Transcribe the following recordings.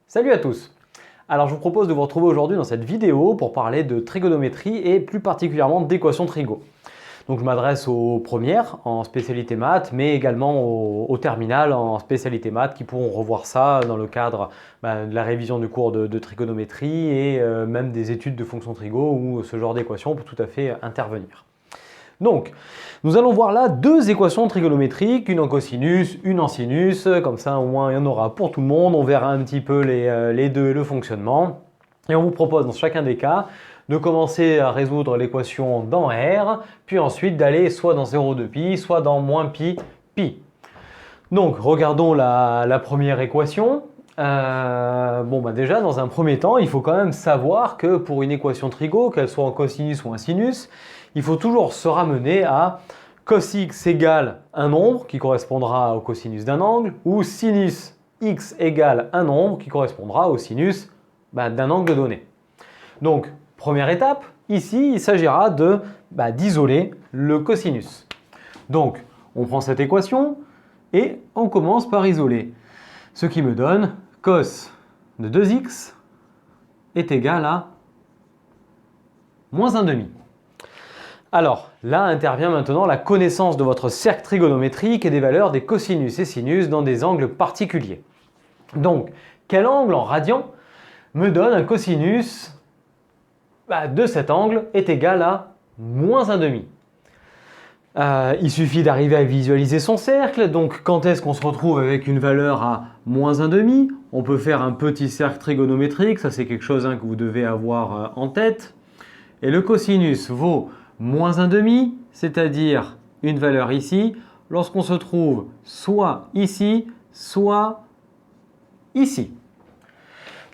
Salut à tous! Alors je vous propose de vous retrouver aujourd'hui dans cette vidéo pour parler de trigonométrie et plus particulièrement d'équations trigo. Donc je m'adresse aux premières en spécialité maths, mais également aux terminales en spécialité maths qui pourront revoir ça dans le cadre de la révision du cours de trigonométrie et même des études de fonctions trigo où ce genre d'équation peut tout à fait intervenir. Donc, nous allons voir là deux équations trigonométriques, une en cosinus, une en sinus, comme ça au moins il y en aura pour tout le monde, on verra un petit peu les deux et le fonctionnement. Et on vous propose dans chacun des cas de commencer à résoudre l'équation dans R, puis ensuite d'aller soit dans 0,2pi, soit dans moins pi, pi. Donc regardons la première équation. Déjà dans un premier temps, il faut quand même savoir que pour une équation trigo, qu'elle soit en cosinus ou en sinus, il faut toujours se ramener à cos x égale un nombre qui correspondra au cosinus d'un angle ou sinus x égale un nombre qui correspondra au sinus d'un angle donné. Donc première étape, ici il s'agira d'isoler le cosinus. Donc on prend cette équation et on commence par isoler. Ce qui me donne cos de 2x est égal à moins 1/2. Alors, là intervient maintenant la connaissance de votre cercle trigonométrique et des valeurs des cosinus et sinus dans des angles particuliers. Donc, quel angle en radians me donne un cosinus de cet angle est égal à moins 1/2. Il suffit d'arriver à visualiser son cercle. Donc, quand est-ce qu'on se retrouve avec une valeur à moins 1/2? On peut faire un petit cercle trigonométrique. Ça, c'est quelque chose que vous devez avoir en tête. Et le cosinus vaut moins 1/2, c'est-à-dire une valeur ici, lorsqu'on se trouve soit ici, soit ici.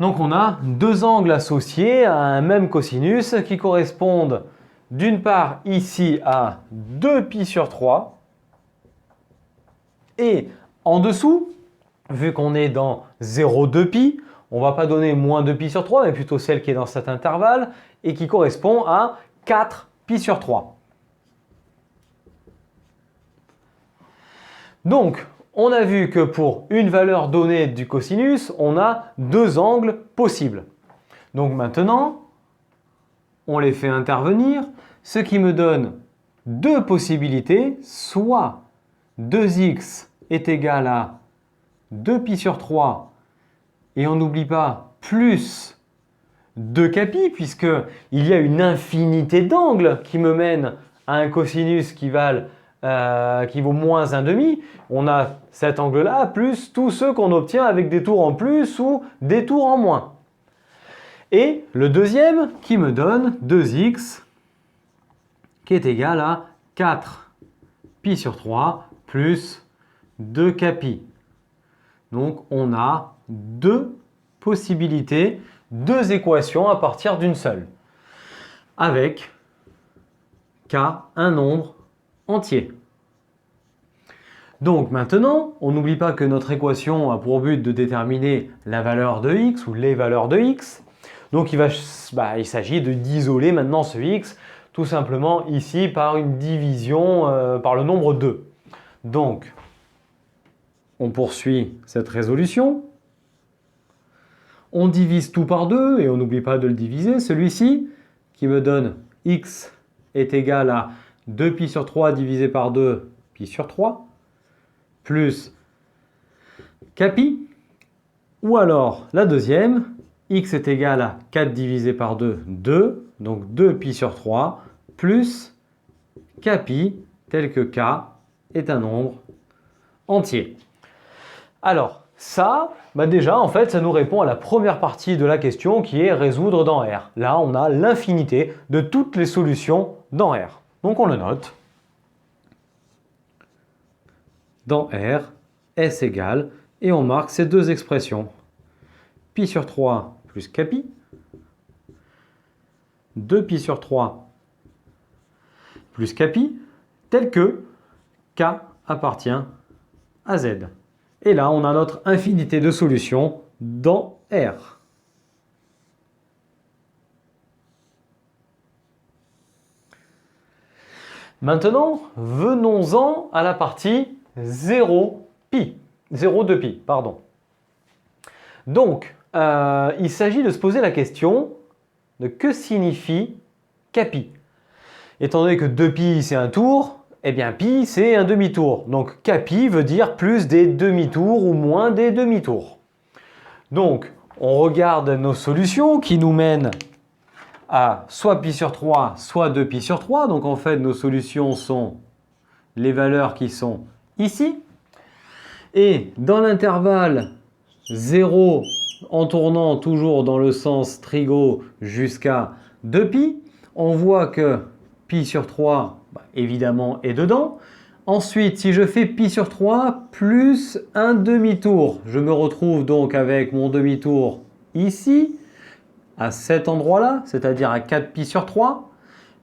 Donc on a deux angles associés à un même cosinus qui correspondent d'une part ici à 2pi sur 3 et en dessous, vu qu'on est dans 0,2pi, on ne va pas donner moins 2pi sur 3, mais plutôt celle qui est dans cet intervalle et qui correspond à 4pi sur 3. Donc, on a vu que pour une valeur donnée du cosinus, on a deux angles possibles. Donc maintenant, on les fait intervenir, ce qui me donne deux possibilités, soit 2x est égal à 2pi sur 3, et on n'oublie pas, plus 2kpi, puisqu'il y a une infinité d'angles qui me mènent à un cosinus qui vaut moins 1/2. On a cet angle-là, plus tous ceux qu'on obtient avec des tours en plus ou des tours en moins. Et le deuxième qui me donne 2x qui est égal à 4pi sur 3 plus 2kpi. Donc on a deux possibilités, deux équations à partir d'une seule, avec k un nombre entier. Donc maintenant, on n'oublie pas que notre équation a pour but de déterminer la valeur de x ou les valeurs de x. Donc il s'agit d'isoler maintenant ce x tout simplement ici par une division par le nombre 2. Donc on poursuit cette résolution. On divise tout par 2 et on n'oublie pas de le diviser. Celui-ci qui me donne x est égal à 2pi sur 3 divisé par 2, pi sur 3, plus kpi. Ou alors la deuxième, x est égal à 4 divisé par 2, 2, donc 2pi sur 3, plus kpi, tel que k est un nombre entier. Alors, ça, déjà, en fait, ça nous répond à la première partie de la question qui est résoudre dans R. Là, on a l'infinité de toutes les solutions dans R. Donc, on le note. Dans R, S égale, et on marque ces deux expressions. Pi sur 3 plus kpi, 2pi sur 3 plus kpi, tel que k appartient à z. Et là, on a notre infinité de solutions dans R. Maintenant, venons-en à la partie 0,2pi. Donc, il s'agit de se poser la question de que signifie kpi. Étant donné que 2pi c'est un tour, eh bien pi c'est un demi-tour. Donc kpi veut dire plus des demi-tours ou moins des demi-tours. Donc on regarde nos solutions qui nous mènent à soit pi sur 3, soit 2pi sur 3. Donc en fait nos solutions sont les valeurs qui sont ici. Et dans l'intervalle 0 en tournant toujours dans le sens trigo jusqu'à 2pi, on voit que pi sur 3, évidemment, est dedans. Ensuite, si je fais pi sur 3 plus un demi-tour, je me retrouve donc avec mon demi-tour ici, à cet endroit-là, c'est-à-dire à 4pi sur 3.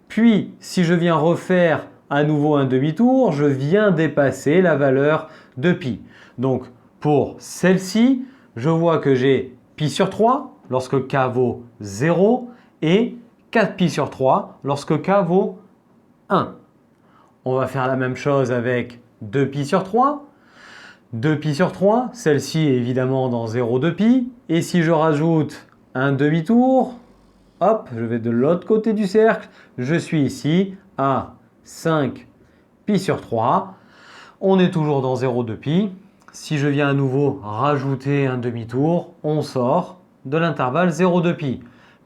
Puis, si je viens refaire à nouveau un demi-tour, je viens dépasser la valeur de pi. Donc, pour celle-ci, je vois que j'ai pi sur 3 lorsque k vaut 0 et 4pi sur 3 lorsque k vaut 1. On va faire la même chose avec 2pi sur 3. 2pi sur 3, celle-ci est évidemment dans 0,2pi. Et si je rajoute un demi-tour, hop, je vais de l'autre côté du cercle, je suis ici à 5pi sur 3. On est toujours dans 0,2pi. Si je viens à nouveau rajouter un demi-tour, on sort de l'intervalle 0,2pi.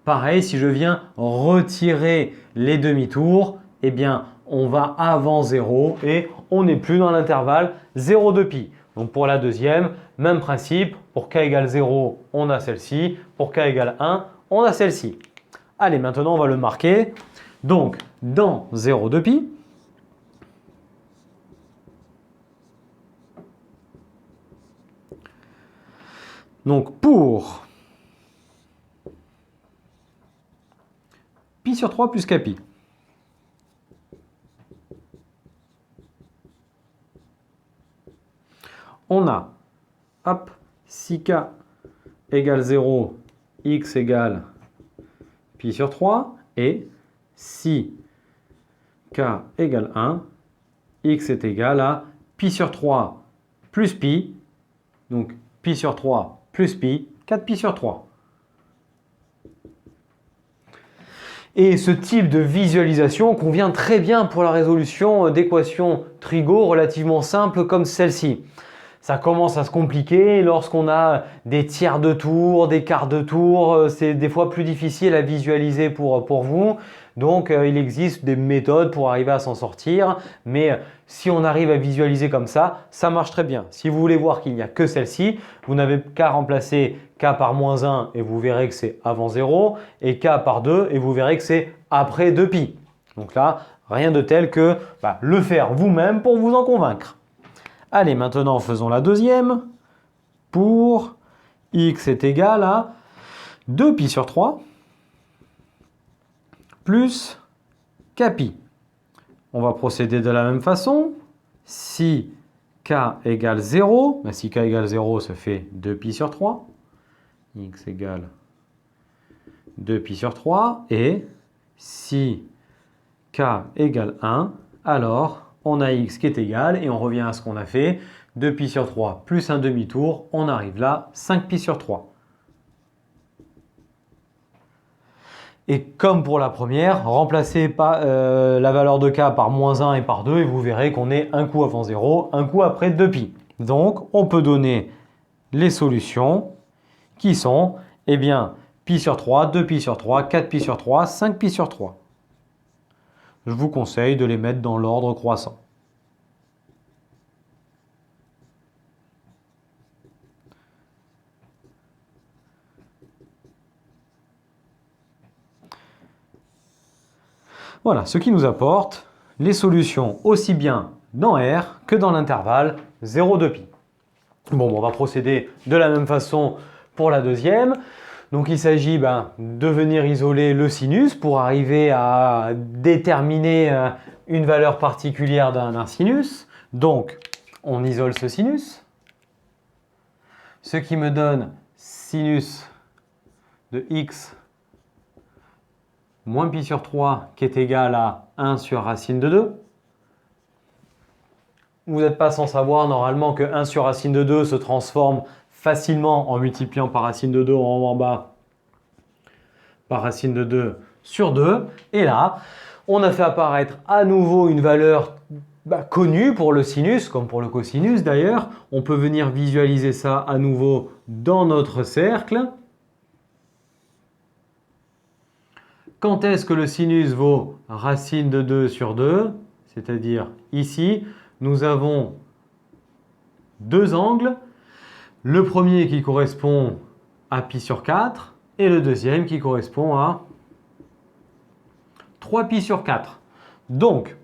Pareil, si je viens retirer les demi-tours, eh bien, on va avant 0 et on n'est plus dans l'intervalle 0,2pi. Donc pour la deuxième, même principe. Pour k égale 0, on a celle-ci. Pour k égale 1, on a celle-ci. Allez, maintenant, on va le marquer. Donc, dans 0,2pi, donc pour pi sur 3 plus kpi. On a, hop, si k égale 0, x égale pi sur 3. Et si k égale 1, x est égal à pi sur 3 plus pi. Donc pi sur 3 plus pi, 4pi sur 3. Et ce type de visualisation convient très bien pour la résolution d'équations trigo relativement simples comme celle-ci. Ça commence à se compliquer lorsqu'on a des tiers de tour, des quarts de tour. C'est des fois plus difficile à visualiser pour vous. Donc, il existe des méthodes pour arriver à s'en sortir. Mais si on arrive à visualiser comme ça marche très bien. Si vous voulez voir qu'il n'y a que celle-ci, vous n'avez qu'à remplacer k par moins 1 et vous verrez que c'est avant 0. Et k par 2 et vous verrez que c'est après 2pi. Donc là, rien de tel que le faire vous-même pour vous en convaincre. Allez, maintenant, faisons la deuxième. Pour x est égal à 2pi sur 3 plus kpi. On va procéder de la même façon. Si k égale 0, si k égale 0, ça fait 2pi sur 3. X égale 2pi sur 3. Et si k égale 1, alors on a x qui est égal, et on revient à ce qu'on a fait, 2pi sur 3 plus un demi-tour, on arrive là, 5pi sur 3. Et comme pour la première, remplacez la valeur de k par moins 1 et par 2, et vous verrez qu'on est un coup avant 0, un coup après 2pi. Donc, on peut donner les solutions qui sont, eh bien, pi sur 3, 2pi sur 3, 4pi sur 3, 5pi sur 3. Je vous conseille de les mettre dans l'ordre croissant. Voilà, ce qui nous apporte les solutions aussi bien dans R que dans l'intervalle 0,2pi. Bon, on va procéder de la même façon pour la deuxième. Donc il s'agit de venir isoler le sinus pour arriver à déterminer une valeur particulière d'un sinus. Donc on isole ce sinus, ce qui me donne sinus de x moins pi sur 3 qui est égal à 1 sur racine de 2. Vous n'êtes pas sans savoir normalement que 1 sur racine de 2 se transforme facilement en multipliant par racine de 2 en haut en bas, par racine de 2 sur 2. Et là, on a fait apparaître à nouveau une valeur connue pour le sinus, comme pour le cosinus d'ailleurs. On peut venir visualiser ça à nouveau dans notre cercle. Quand est-ce que le sinus vaut racine de 2 sur 2? C'est-à-dire ici, nous avons deux angles. Le premier qui correspond à pi sur 4 et le deuxième qui correspond à 3 pi sur 4. Donc,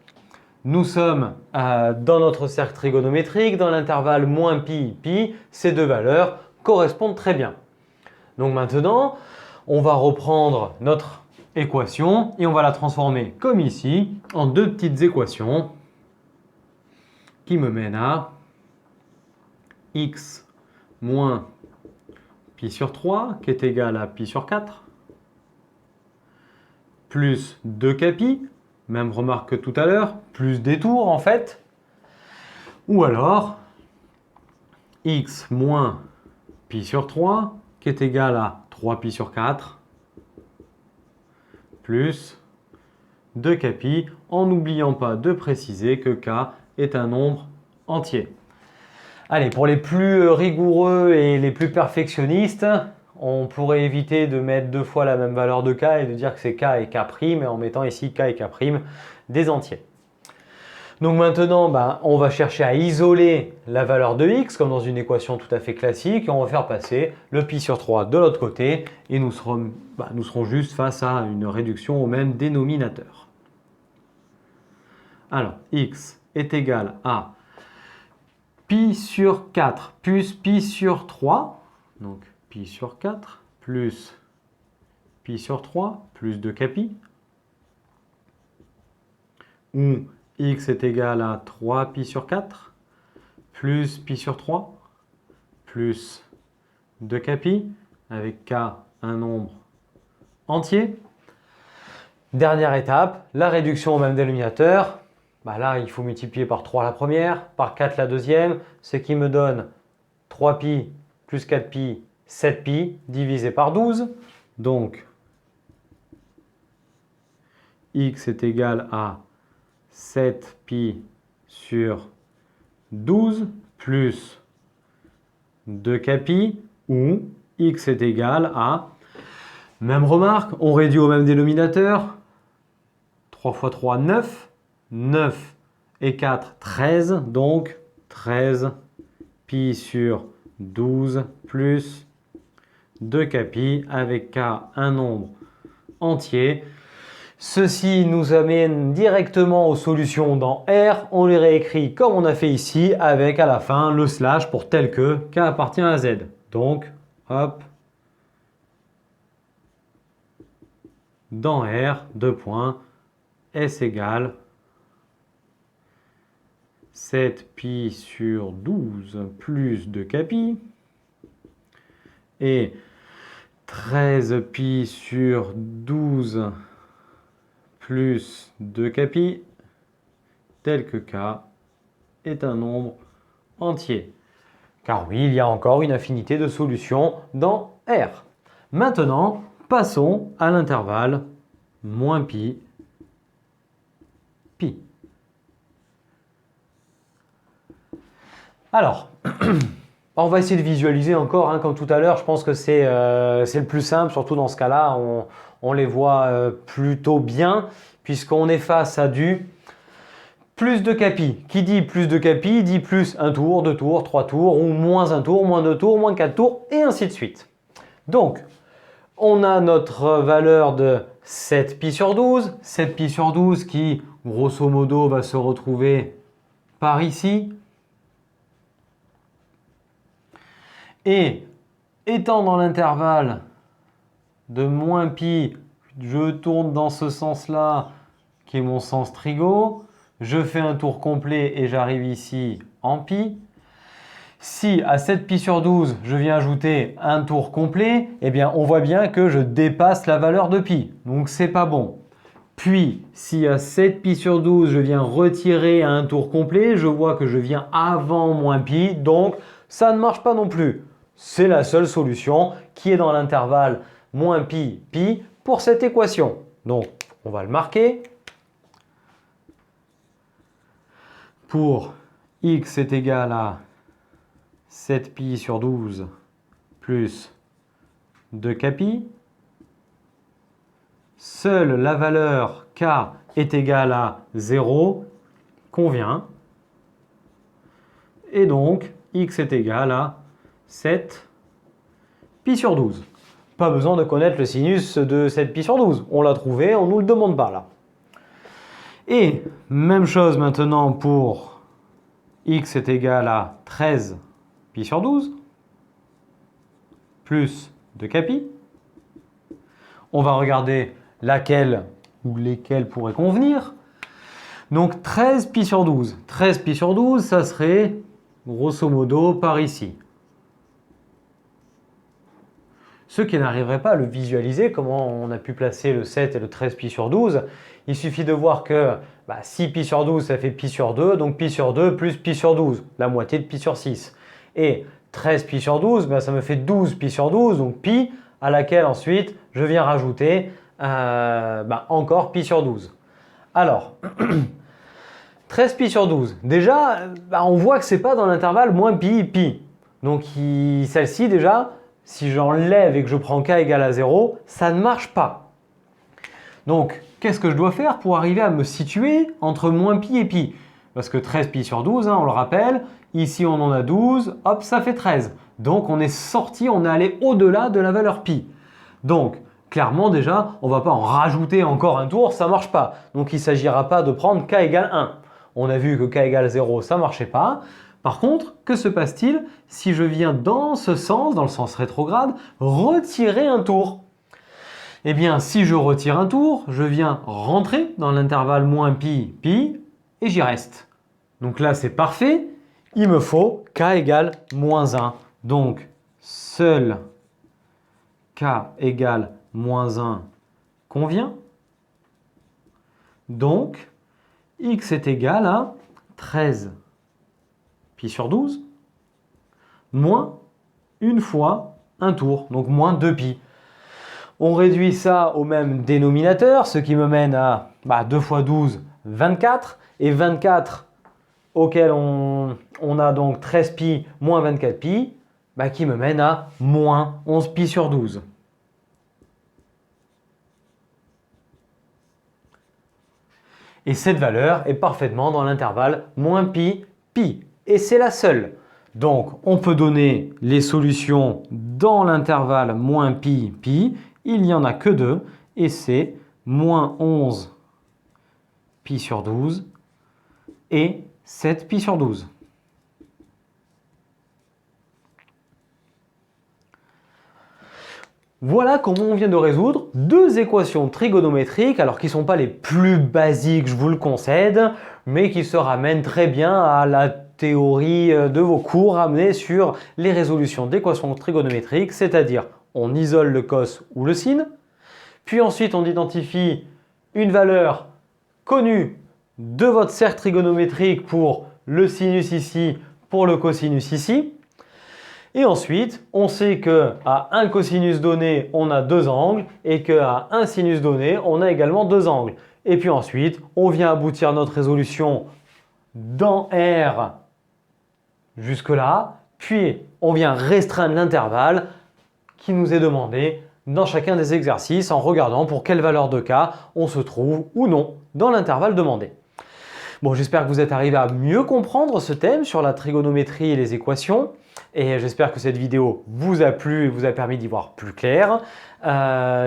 nous sommes dans notre cercle trigonométrique, dans l'intervalle moins pi, pi. Ces deux valeurs correspondent très bien. Donc maintenant, on va reprendre notre équation et on va la transformer comme ici en deux petites équations qui me mènent à x moins pi sur 3 qui est égal à pi sur 4 plus 2k pi, même remarque que tout à l'heure, plus des tours en fait, ou alors x moins pi sur 3 qui est égal à 3 pi sur 4 plus 2k pi, en n'oubliant pas de préciser que k est un nombre entier. Allez, pour les plus rigoureux et les plus perfectionnistes, on pourrait éviter de mettre deux fois la même valeur de k et de dire que c'est k et k', en mettant ici k et k' des entiers. Donc maintenant, on va chercher à isoler la valeur de x, comme dans une équation tout à fait classique, et on va faire passer le pi sur 3 de l'autre côté, et nous serons juste face à une réduction au même dénominateur. Alors, x est égal à pi sur 4 plus pi sur 3, donc pi sur 4 plus pi sur 3 plus 2k pi, où x est égal à 3 pi sur 4 plus pi sur 3 plus 2k pi, avec k un nombre entier. Dernière étape, la réduction au même dénominateur. Là, il faut multiplier par 3 la première, par 4 la deuxième, ce qui me donne 3pi plus 4pi, 7pi, divisé par 12. Donc, x est égal à 7pi sur 12 plus 2k pi, ou x est égal à, même remarque, on réduit au même dénominateur, 3 fois 3, 9. 9 et 4, 13, donc 13 pi sur 12 plus 2k pi avec k un nombre entier. Ceci nous amène directement aux solutions dans R. On les réécrit comme on a fait ici avec à la fin le slash pour tel que k appartient à z. Donc, hop, dans R, deux points, S égale 7pi sur 12 plus 2k pi et 13pi sur 12 plus 2k pi, tel que k est un nombre entier. Car oui, il y a encore une infinité de solutions dans R. Maintenant, passons à l'intervalle moins pi, pi. Alors, on va essayer de visualiser encore, comme tout à l'heure. Je pense que c'est le plus simple, surtout dans ce cas-là. On les voit plutôt bien, puisqu'on est face à du plus de pi. Qui dit plus de pi dit plus un tour, deux tours, trois tours, ou moins un tour, moins deux tours, moins quatre tours, et ainsi de suite. Donc, on a notre valeur de 7pi sur 12. 7pi sur 12 qui, grosso modo, va se retrouver par ici. Et étant dans l'intervalle de moins pi, je tourne dans ce sens-là, qui est mon sens trigo. Je fais un tour complet et j'arrive ici en pi. Si à 7pi sur 12, je viens ajouter un tour complet, eh bien on voit bien que je dépasse la valeur de pi. Donc c'est pas bon. Puis, si à 7pi sur 12, je viens retirer un tour complet, je vois que je viens avant moins pi, donc ça ne marche pas non plus. c'est la seule solution qui est dans l'intervalle moins pi, pi pour cette équation. Donc, on va le marquer. Pour x est égal à 7 pi sur 12 plus 2 pi, seule la valeur k est égale à 0 convient. Et donc, x est égal à 7 pi sur 12. Pas besoin de connaître le sinus de 7 pi sur 12. On l'a trouvé, on ne nous le demande pas là. Et même chose maintenant pour x est égal à 13 pi sur 12 plus 2 pi. On va regarder laquelle ou lesquelles pourraient convenir. Donc 13 pi sur 12. 13 pi sur 12, ça serait grosso modo par ici. Ceux qui n'arriveraient pas à le visualiser, comment on a pu placer le 7 et le 13 pi sur 12, il suffit de voir que 6 pi sur 12, ça fait pi sur 2, donc pi sur 2 plus pi sur 12, la moitié de pi sur 6. Et 13 pi sur 12, ça me fait 12 pi sur 12, donc pi, à laquelle ensuite je viens rajouter encore pi sur 12. Alors, 13 pi sur 12, déjà, on voit que ce n'est pas dans l'intervalle moins pi, pi. Donc celle-ci déjà, si j'enlève et que je prends k égale à 0, ça ne marche pas. Donc, qu'est-ce que je dois faire pour arriver à me situer entre moins pi et pi? Parce que 13 pi sur 12, on le rappelle, ici on en a 12, hop, ça fait 13. Donc on est sorti, on est allé au-delà de la valeur pi. Donc, clairement déjà, on ne va pas en rajouter encore un tour, ça ne marche pas. Donc il ne s'agira pas de prendre k égale 1. On a vu que k égale 0, ça ne marchait pas. Par contre, que se passe-t-il si je viens dans ce sens, dans le sens rétrograde, retirer un tour? Eh bien, si je retire un tour, je viens rentrer dans l'intervalle moins pi, pi, et j'y reste. Donc là, c'est parfait. Il me faut k égale moins 1. Donc, seul k égale moins 1 convient. Donc, x est égal à 13 pi sur 12 moins une fois un tour, donc moins 2 pi. On réduit ça au même dénominateur, ce qui me mène à 2 fois 12, 24. Et 24 auquel on a donc 13 pi moins 24 pi, qui me mène à moins 11 pi sur 12. Et cette valeur est parfaitement dans l'intervalle moins pi, pi. Et c'est la seule. Donc, on peut donner les solutions dans l'intervalle moins pi, pi. Il n'y en a que deux. Et c'est moins 11 pi sur 12 et 7 pi sur 12. Voilà comment on vient de résoudre deux équations trigonométriques, alors qui ne sont pas les plus basiques, je vous le concède, mais qui se ramènent très bien à la théorie de vos cours amenés sur les résolutions d'équations trigonométriques, c'est-à-dire on isole le cos ou le sin, puis ensuite on identifie une valeur connue de votre cercle trigonométrique pour le sinus ici, pour le cosinus ici. Et ensuite, on sait qu'à un cosinus donné, on a deux angles et qu'à un sinus donné, on a également deux angles. Et puis ensuite, on vient aboutir notre résolution dans R jusque là, puis on vient restreindre l'intervalle qui nous est demandé dans chacun des exercices en regardant pour quelle valeur de k on se trouve ou non dans l'intervalle demandé. Bon, j'espère que vous êtes arrivé à mieux comprendre ce thème sur la trigonométrie et les équations. Et j'espère que cette vidéo vous a plu et vous a permis d'y voir plus clair.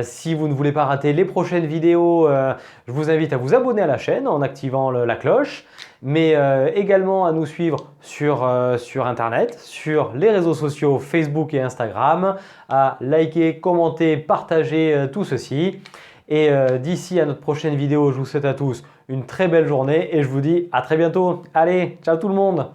Si vous ne voulez pas rater les prochaines vidéos, je vous invite à vous abonner à la chaîne en activant la cloche, mais également à nous suivre sur Internet, sur les réseaux sociaux Facebook et Instagram, à liker, commenter, partager tout ceci. Et d'ici à notre prochaine vidéo, je vous souhaite à tous une très belle journée et je vous dis à très bientôt. Allez, ciao tout le monde!